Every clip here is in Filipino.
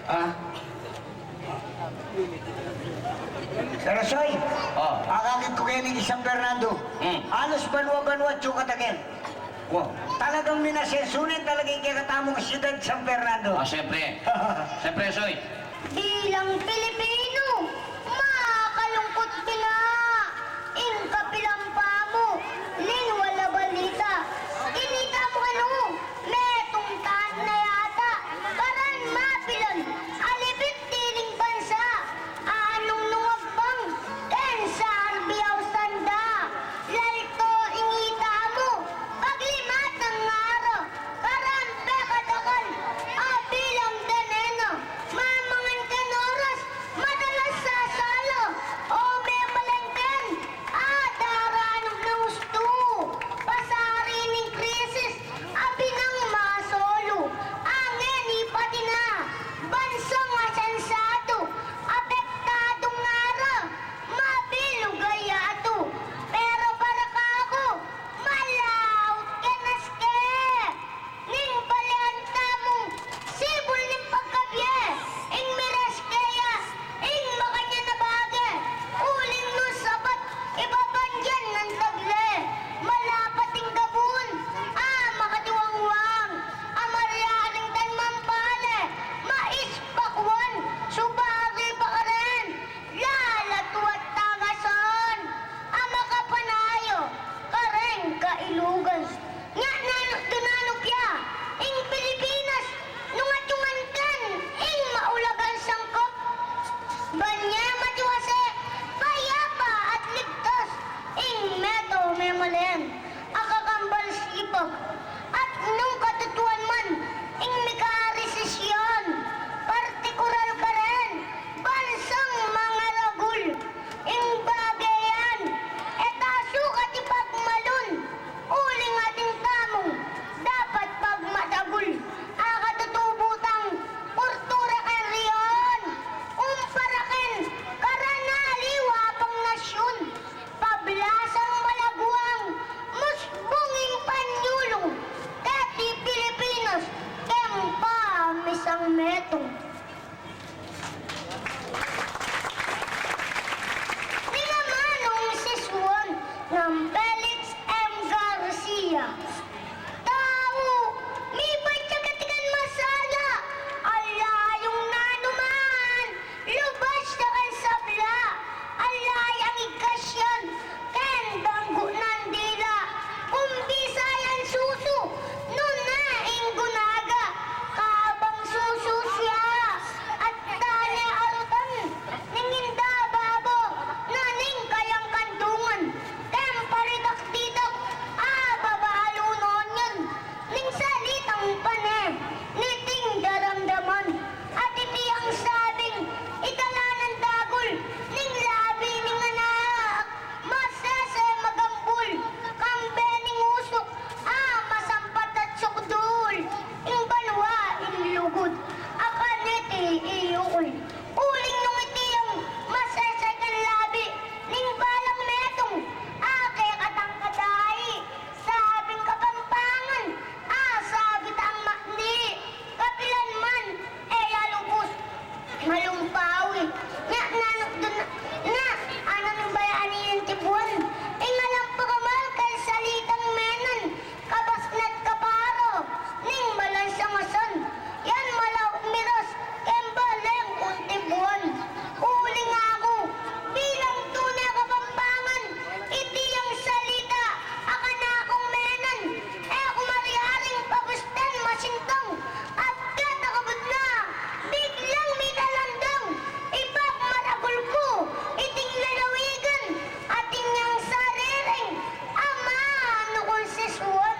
Ah? Pero Soy, Oh. akakit ko kayo ni San Fernando. Alos banwa-banwa tsukatakin. Wow. Talagang minasensunin talaga yung kakatamong siyudad San Fernando. Ah, siyempre. Siyempre, Soy. Bilang Pilipino, makakalungkot bila. Kapilampa mo, lin wala balita. Kinita mo ano, metong taan na yata. Karan mapilan, alipit tiling bansa. Anong nuwag bang, ken sa arbiyaw sanda. Lalito ingita mo, paglimat ng araw. Karan bekadakan, bilang deneno. Mamangan kan oras, madalas sa salo. O may malengken, daraan ng gusto. Pasari ng krisis, abi ng masolo. Angin ipati na, bansong asensado. Apektadong araw, mabilugayato. Pero para kako, malaut kenaske. Ning balianta mong sibol ng pagkabye. Ing miras kaya, ing makanya na bagay. Uling no sabat, ibaban dyan ng tagle. Malapating gabun, makatiwangwang. Amaryaning dan mampale, maispakwan, subari pa ka rin. Lalatuat tagason, makapanayo, kareng kailugan. Nga nanok dunanopya, ing Pilipinas, nungatungan kan, ing maulagan sangkop. Banya matiwase, payapa at ligtas, ing meto memalen, akakambal sipag, at nung katutuan man, ing mikaresisyon, partikural ka rin, bansang mga ragul, ing bagayan, etaso katipagmalun, uling ating tamong, dapat pagmatagul, akatutubutang, kurtura kan riyon, umparakin, karanaliwa pang nasyon, pablasang malaguang, musbunging panyulong, kati Pilipinas, kempa misang metong. Ninamanong siswon ng Felix M. Garcia. Tao, may batyagatikan masala, alayong nanuman, lubas na kan sabla, alayang ikasyan, ken banggo ng dila, kumbisayan susu, nunaing gunaga, kabang susu siya, at tanya arutan, ninginda babo, naning kayang kandungan, ken paridak-didak, babalunon yan, ning salitang panem, niting daramdaman, at iti ang sabing, itala ng dagol, ning labi ning anak, masese magambul, kambe ning usok, masampat at sukdul, ing banwa, ing lugod, akaniti iyukol, uling nung iti ang masese kan labi, ning balang metong, ake katang kaday, sabing kapampangan, sabi tang makni, kapilan man, alubos, malumpawi, nga nanok dun, nga, anong bayani yung tibuan, alam pa kamal, kay salitang menan, kabasnat kaparo, ning malansang asan, yan malaw miras, kembaleng untibuan, uling ako, bilang tunay kapampangan, iti ang salita, akana akong menan, ako mariharing pagustan masintong, at katakabot na, biglang may talandang, ibak maragul ko, iting lalawigan, ating niyang sariring, ama, ano kong siswan.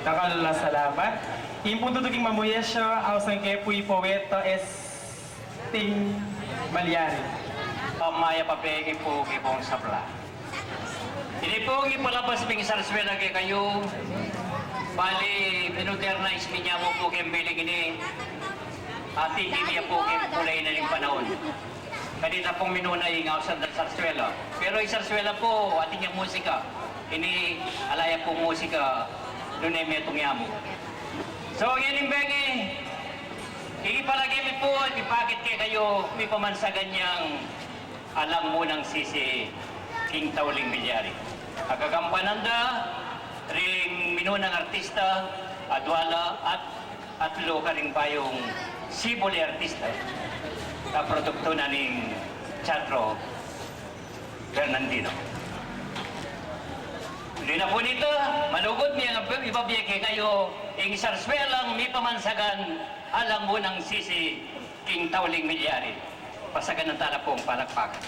Nakalala salamat. Impun tutuging mamuyesyo, ausang kepui poweto es ting malyari. Pamaya papegi po kipong sabla. Ini po ipalabas ping sarswela kay kayo. Bali, pinuternize niya mo po kayong bilig ini. At hindi niya po kayong kulay na rin panahon. kanina pong minunay nga sa sarswela. Pero yung sarswela po, ating yung musika. Ini alaya pong musika, nun ay metong yamo. So, yan yung bengi. Ipalagay po, ipakit kayo, may pamansagan niyang alam mo ng sisi King Tauling Milyari. Agagampananda, ring minunang artista, adwala at atlo ka rin pa yung sibuli artista na produkto na ning Teatro Fernandino. Hindi na po nito, malugod niya nga ibabiyake kayo ing sarswelang may pamansagan alam mo ng sisi King Tauling Milyari. Pasagan ng tala pong palakpakan.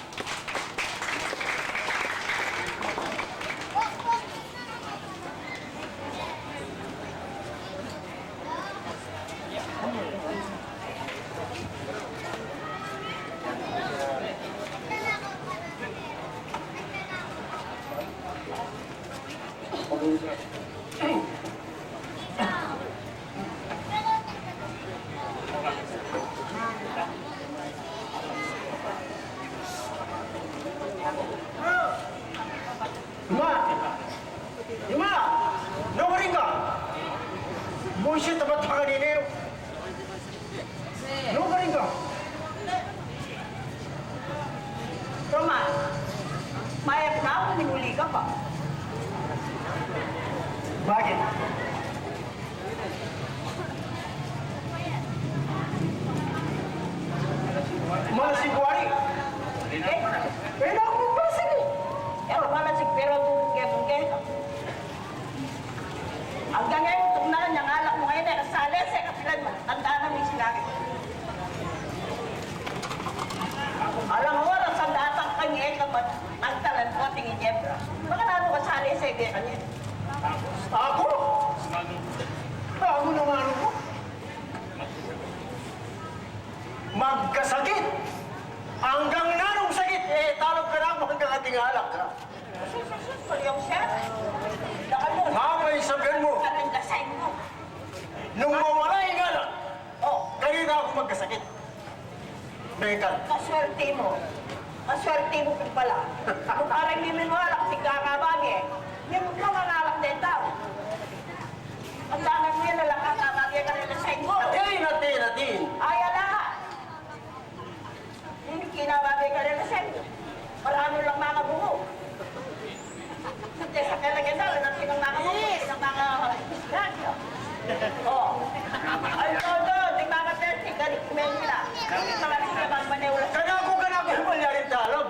Ima! Nakarin ka! Bullshit naman pa kanina yun. Nakarin ka! Roman, mayat na ako, minuli ka pa. Bakit? Mahal si Buwari. Pero ako magpasin eh. Pero malasig pero bungke-bungke. Hanggang ngayon, tumnalan niyang alak mo ngayon eh, kasali sa kapilan mo. Tandaan na may sinabi. Alam mo, ang datang kanya ka ba nagtalan ko tingin Jebra. Baka nano kasali sa ide kanya. Ako? Ako naman ako. Magkasakit. Hanggang nanong sakit, eh, talog ka na hanggang ating halak ka. Sulyong siya. Lakal mo. Mamay sabihin mo, Anong lasay mo? nung mawala yung anak, Oh, kanina ako magkasakit. Mekan. kaswerte mo. Kaswerte mo pa pala. Kung parang hindi mo alak, si kakabagi eh. Hindi mo ka mangalak din tao. Ang dami mo yan, nalang kakabagi ka rin sa inyo. Natin. Ay, ala! Hindi kinabagi ka rin sa inyo. Marano lang mga bungo. Hindi sa kalaganda, natin ang mga bungo, ng mga radyo. Oh. Ay, todo, di mga terti, galit kumain nila. Hindi mga sinabang manewala. Kanako malyarin talog.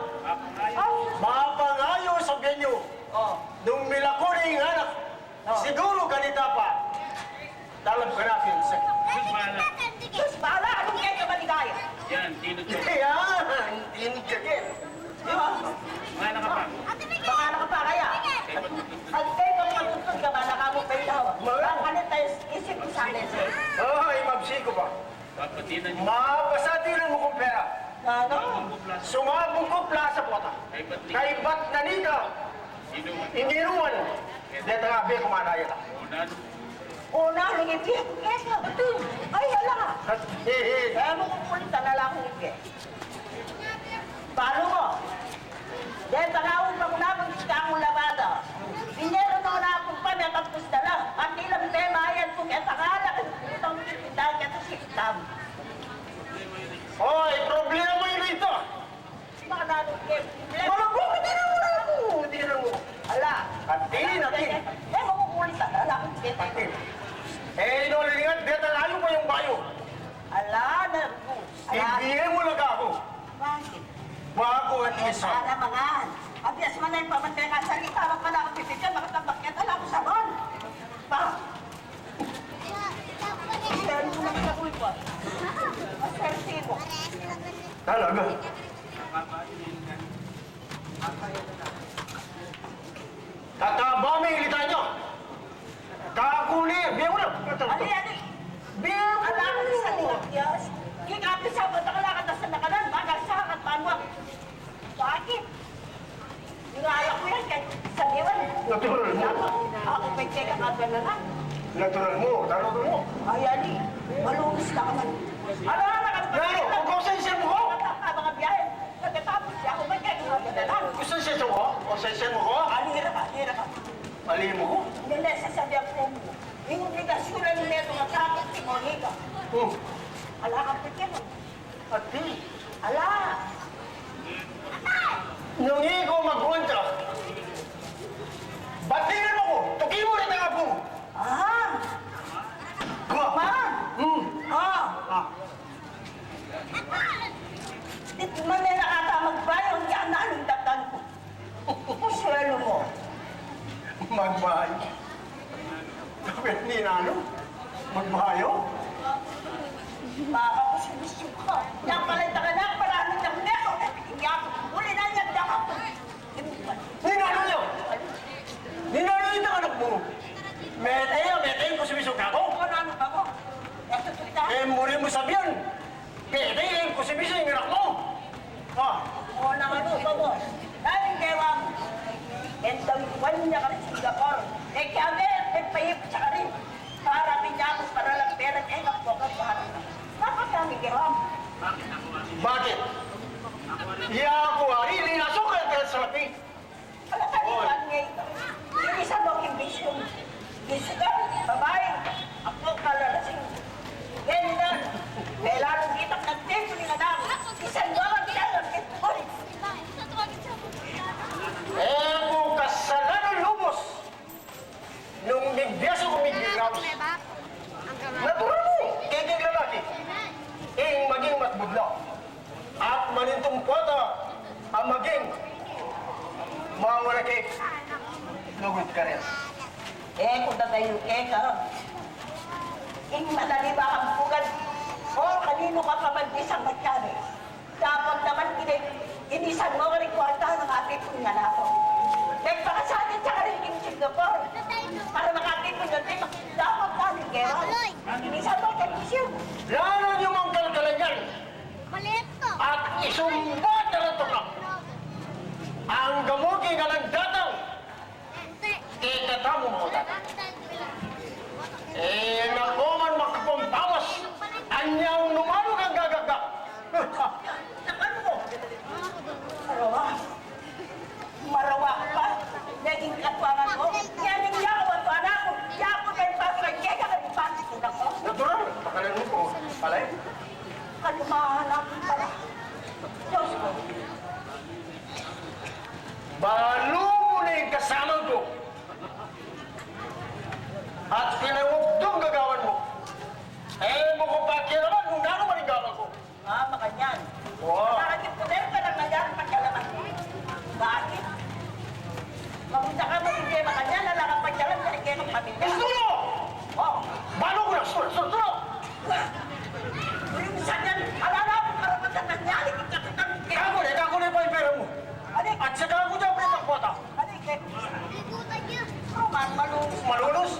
Oh, Mapangayo sa venue. oh. Nung milako na yung anak, siguro ganita pa. Talab ka na, Pinsan. Diyos, bahala! Anong kaya ka maligaya? Yan, dito to. Yan, tinigagin. Di ba? Mana ka pa? Baka na ka pa kaya? At kayo kung matutod ka ba, nakamupay daw. Ang kanit tayo isip sa akin. Ay, mabsiko ba? Papatinan niyo. Mapasatinan mo kong pera. Ano? Sumabong ko plaza po ta. Kay ba't nanika? Iniruan. Dito nga, be, kumanaya ta. Una, lingipit. Ay, hala! At, Kaya mo kung kulit na lang akong ipit. Paano mo? Dahil tangawin pa ko na kung ka akong labada. Pinyero na na akong pa, may tapos na lang. Ang ilang tema, ayan kung etangala, itong kitang kito siktam. Oy, problema yun rito. Baka natin kayo. Malabong, hindi na mo na ako. Hindi na mo. Ala! At tingin natin. Eh, makukulit na lang akong ipit. Eh, inolingat, dito layo pa yung bayo. Ala, na. Ala, Ibigay mo lang ako. bakit? Bago at isa. Sana mga. Abiyas man na yung pamantay nga sa lita, wag man ako pipigyan, makatambak yan, ala ko sabon. Pa. Kaya mo lang sa kulpot. Maswerte mo. Talaga. Tataba mo yung ilita nyo. Kakuli, biya mo lang. Ali, ali. Biya mo Ala ko sa lilakyas. Kikapi sa bata ka lang at sa nakalan, magasahan at manuwag. Bakit? Yung ayaw ko yan, kahit sa diwan. Natural mo. Ako may teka ka na lang. Natural mo, talaga mo. Ay, ali. Malungis na ka man. Ala, Lalo, kung kung sa isip mo ko. Mga biyahe. konsensya mo ko? Alira ka. Mali mo ko? Hindi, sasabihan ko mo. Yung obligasyon na nito nga tapos si Monica. Ala ka pa siya. Ati, Ala. nung ikaw magkwenta, batingin mo ko, tuki mo rin ang apo. Ah. Ba? Ma. Ah. Ah, Di man na nakatamag ba yung yan na anong datan ko? Swelo mo. magbahay. Kapit ni Nano, magbahayo. Baka ko sinisyo ko. Yang palita ka na, parang ng neko. Hindi ako. Uli na niya, daka ko. Ni Nano niyo! Ni Nano yung anak mo. Metay ko sumisok ako. Ano ba ko? Eto tuta. Eh, muli mo sabihan. Metay ko sumisok yung anak mo. Ah, O na ano ba mo? Daming gewang. Entang buwan niya ka sa Singapore. Eh kaya may pahip siya ka rin. Para pinyakos para lang pera. Eh magpokas pa ka rin. Bakit kami gewang? bakit? Iya ako, hari, linasok ka ka sa atin. Wala ka rin lang ngayon. Yung isa mo yung vision. Gusto ka, babae. Ako kalalasing. Ganyan. Kailangan kita ng tempo nila namin. Isang doon kita ng tempo. Eh, kung kasalanan lubos, nung nagbiyaso ko migraus, natural mo, kaya lalaki, maging matbudla. At manintong pata, ang maging mawala kay lugod ka rin. Eh, kung tatayo ka, madali ba kang pugad? O, kanino ka pa mag-isang magkari? Dapat naman inisan mo ka rin kwarta ng atipon nga na ako. Nagpakasanin siya ka rin in Singapore. Para makatipon yun, dapat namin kera. Inisan mo ka rin. Lalo niyo mang kalkalan yan, Maliit to. at isumbat na rin na. Ang gamuti nga nagdatang, ikatamo mo datang. Eh, nako man makapampawas, anyang numanong ang gagaga. Nakano mo? Marawa. Marawa ka pa. Naging katwangan mo. Yan yung yawan ko, anak ko. Yawan kayo pa sa kaya ka rin pa. Nako. Natural, pakalan mo ko. Palay? Kalumahanapin pala. Diyos ko. Balo mo na yung kasama ko. At pinawagdong gagawan mo. Eh, mo kung pakiraman kung gano'n man yung gawan ko. Ah, makanyan. Wow. Nakakit ko din ka lang nangyari pagkalaman. Bakit? Mamunta ka mo hindi makanyan, lalakang pagkalam ka rin kayo ng pamilya. Sulo! Oh. Balo ko na, sulo! Yung isa niyan, alala ko para magkakanyari. Kako na pa yung pera mo. Adik, At saka ako dyan, pretang kota. adik, eh. Ikutan niya. Roman, malulus. Malulus?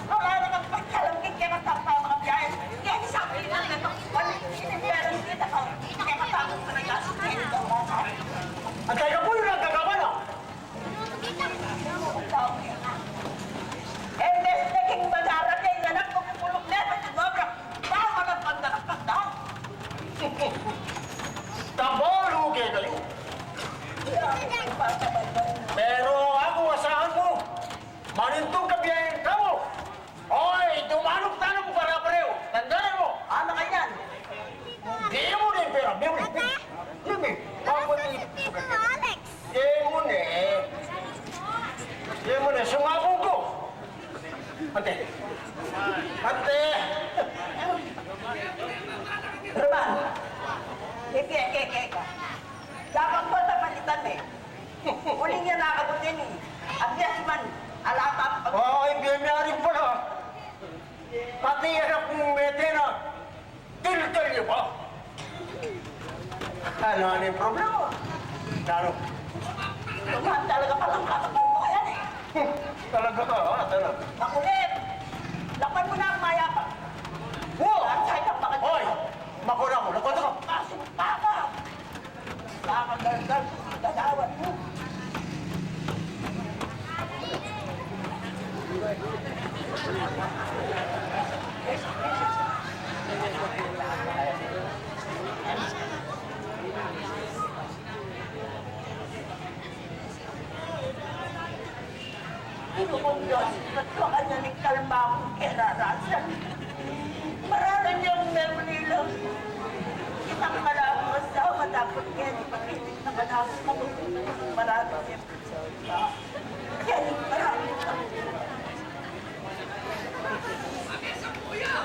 Wala naman pagkalam kaya matapa ang mga biyahe. Kaya sabi na ito, wala sinipera kita ko. Kaya matapos na nagkasin ito. At kaya po yung nagkagawa na. Eh, mes naging mag-aral kayo na lang pagpupulok na ito. Sobra, bawal ang pagdakapagda. Tabolo kayo kayo. Pero ako, asahan mo. Manintong kabiyahin ka mo. Oy, tumanong-tanong para pareho. Tandaan mo. Ano kanyan? Di mo na yung pera. Di mo na. Lumi, bakit Tito Alex. Di mo na. Di mo na. Sumabong ko. Ate. Ate. Roman, kaya ka. Dapat po sa palitan eh. Uling yan nakabutin eh. At yes man, alapap. Ay, biyayari pala. Pati yan akong metena. Tiltal niyo ba? Ano yung problema? Lalo. Roman, talaga palang kakapal mo yan eh. Talaga ka, ha? Talaga. Makulit! Lapan mo na ang mayapang. Wow! Ang sa'yo ang bakit. Hoy! Makuna ko. Nakunta ka. Pasumpa ka! Nakakagaldal, gagawat mo. Pinoong Diyos, at sa kanya ni kalma akong kinarasan. Marami niyang memory lang. Kitang maraming asawa, dapat kaya di pakinig naman ako sa maraming episode pa. Kaya maraming Diyos ko, bakit dapat lang ninggal mahusap na yan?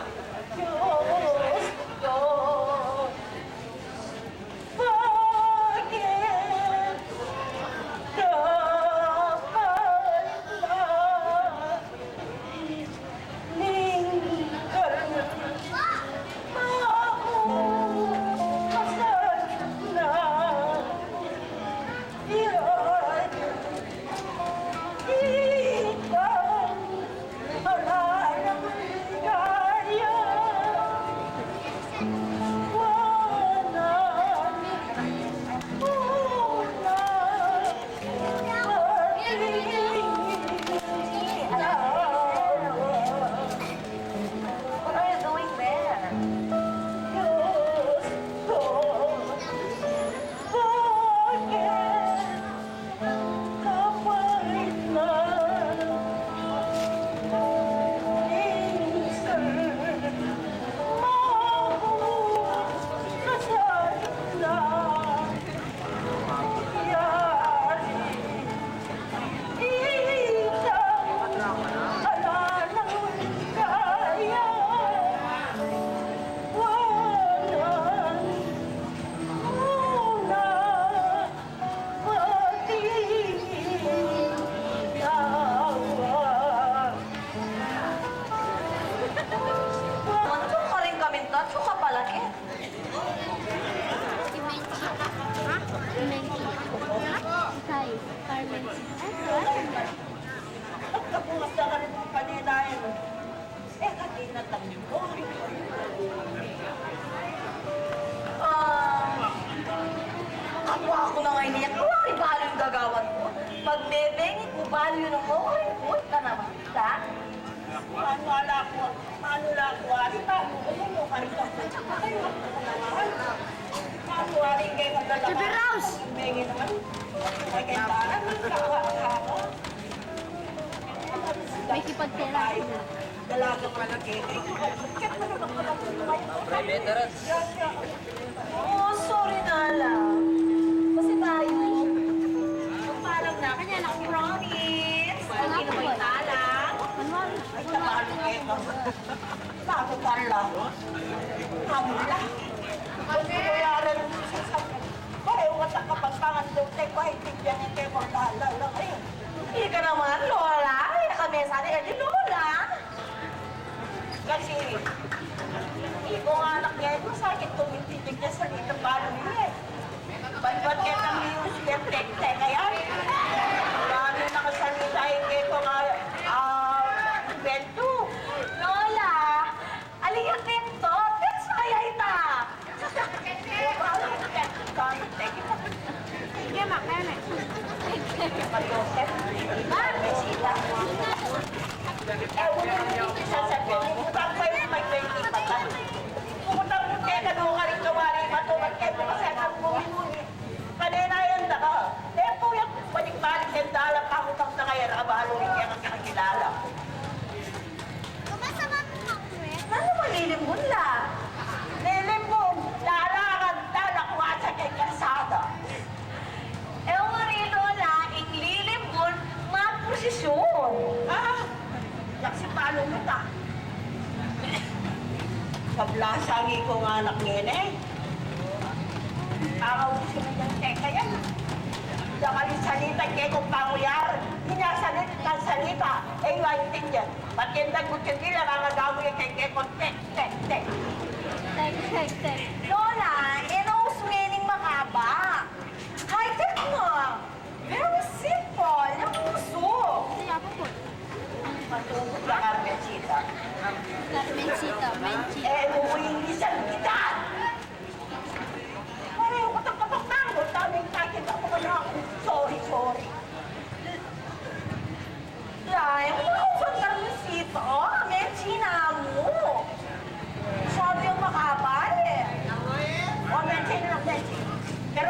Ikaw malayang ligaya. What are you doing there? Mantok ka rin kami, tacho ka palaki. Nagkabukas na ka rin ng paninayan. Kanina tayo ko. Ako na nga iniyak. Kuwari balo yung gagawan ko. Pag bebengin ko, balo yun ang okay. Huwag ka naman. Ha? Paano ko, ari tayo. Ano mo, ari ka. Paano ari kayo magdalawa? Sabi, Rose! Bengin naman. May kailangan ng kakakaka. May kipagtera. Dalaga pa na kayo. Bakit mo naman ka lang kumain? Oh, sorry na lang. Kasi tayo, magpalam na kanya ng promise. Hindi na may talang. Ay, tabalo kayo. Bago ka lang. Hamula. Kung kuyaran mo sa sabi. Pareho ka sa kapagpangan doon. Teko, ay tigyan ng kayo magdalala kayo. Hindi ka naman, Lola. Kaya kami sana yan, Lola. Kasi, iko nga anak niya, ito sakit tumitigil niya sa dito palo niya eh. Ba't kaya ng music yung tek-tek kaya? Marami nakasalita yung ito nga, evento. Lola, aliyang tento. Tens kaya ita. Sige, makene. Joseph, Mesita. Wala nang sasabihin. Butang pa yung may 20 pa ka. Pumutang mo kaya ka doon ka rin kawari matulad kayo kasi ang mumi-mumi. Kanina yan na ka. Tempo yung balik-balik yung dala pa utang na kaya nakabalo rin kaya kakilala. Kumasama mo nga, Chris. Ano malilimbon la? Nilimbong, dala ko nga sa kay Karsada. Eh, nga Lola, inglilimbon, magposisyon. Yak si Palo mo ta. Kablasangi ko nga anak ngene. Araw ko siya ng teka yan. Dakalit salita kay kong panguyar. Hinasalit ng salita. Eh, waitin yan. Patiendag mo siya nila, kakagawa yung kay kong tek. Tek. Lola, knows meaning makaba. High-tech nga. Very simple. Yung puso. Siya po po. Matungkot na kami, Chita. Mencita. Eh, umuwing lisan kita! Pareho ko itong kapagtanggol. Daming kakit ako ka na ako. Sorry. Dahil, kung ka rin sito, Menchina mo. Sabi yung makaba eh. O, mention na mention. Pero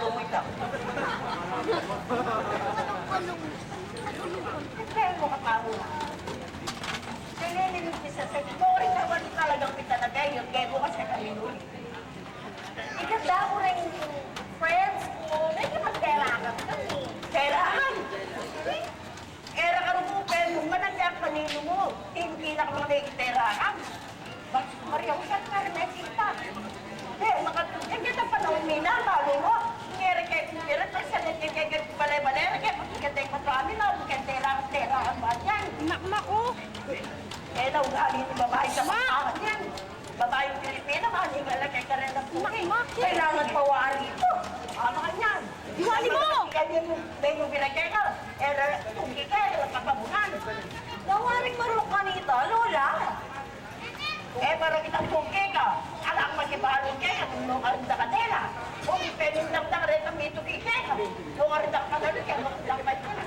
Palo mo ito. Kaya mo kapalo na. Sinilinig sa sektor, naman talagang kita na kayo. Kaya mo kasi kami nun. Ikanda ko rin friends ko. Medyo magkailangan kami. Kailangan! Era ka rin mo, pero managyan kanino mo. Hindi na ka mga naikiterakan. Bakit Maria, usan ka rin nakita? Eh, makatugyan kita pa na umina, balo mo. Ngeri kayo kumira, tapos sa nagkikigit balay-balay, kaya pagkikitay ko sa amin, magkiterakan ba yan? Nakmak ko. Eh, naugali ng babae sa makakan yan. Babaeng Pilipina, mahalingala kay Karela Puki. Kailangan pawaan dito. Ano ka yan? Diwali mo! Kaya yung binagay ka, eh, tugi ka, kapabunan. Nawaring marunong ka nito, Lola. Eh, para kitang tugi ka. Anak magibalong kaya, nung karinda ka nila. Kung penindang na rin ang mitugi kaya, nung karinda ka nila, kaya nung lakbay ka na.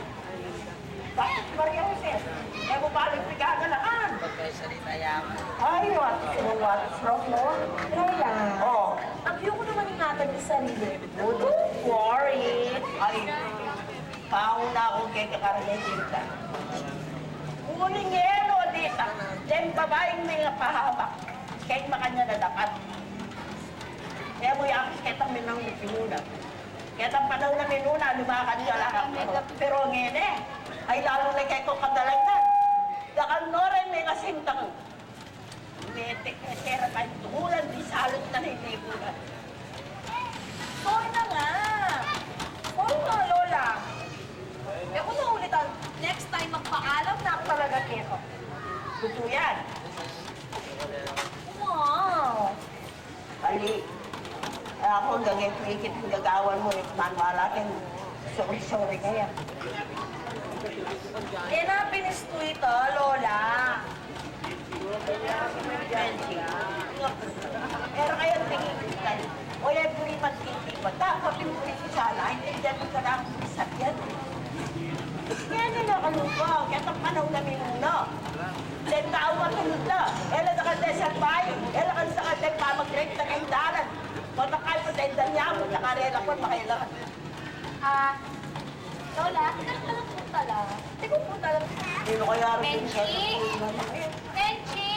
Bakit Maria Jose? Eh, bubaling pigaga naman. Ay, what's wrong, no? Lola, Oh, ayoko naman ingatan yung sarili. don't worry. Ay, pauna akong kay kakarinig ka. Uling yelo dito. Then babaeng may pahabak. Kahit makanya na dapat. Kaya mo yung kitang minang pinuna. Kitang panahon na minuna, lumakan niya lang. Pero ngayon ay lalo na kay kong kadalangan. Dakan no rin may kasintang. Metek na sera kahit tumulan, di salot na hindi bulan. Sorry na nga. Sorry na, Lola. Eh kung naulitan, next time magpaalam na ako talaga kayo. Totoo yan. Wow. Ali, ako hanggang ngayon pikit ang gagawan mo, manwala kin. Sorry kaya. Eh na pinisto ito, Lola. Pero kaya tingin ka, o yan puripan titipan. Dapat yung puripan sana, hindi dyan ka na akong bisagyan. Yan na nakalupa, kaya ang panahon na minuno. Then tao matulog na, ela na ka desert bay, ela ka sa kanya pamag-drink na kaindaran. Matakay pa dahil niya mo, nakarela ko, makailangan. Lola, tignan ka lang punta lang. Tignan punta lang. Sino kaya rin siya? Benji!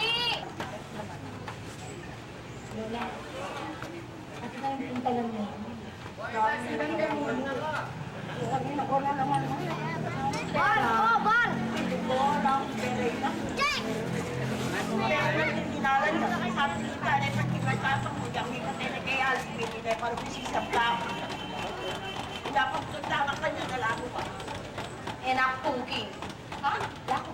Lola, at na yung punta lang mo. Bal! Oh, bal! Jake! Enak tuki. Ha? Lako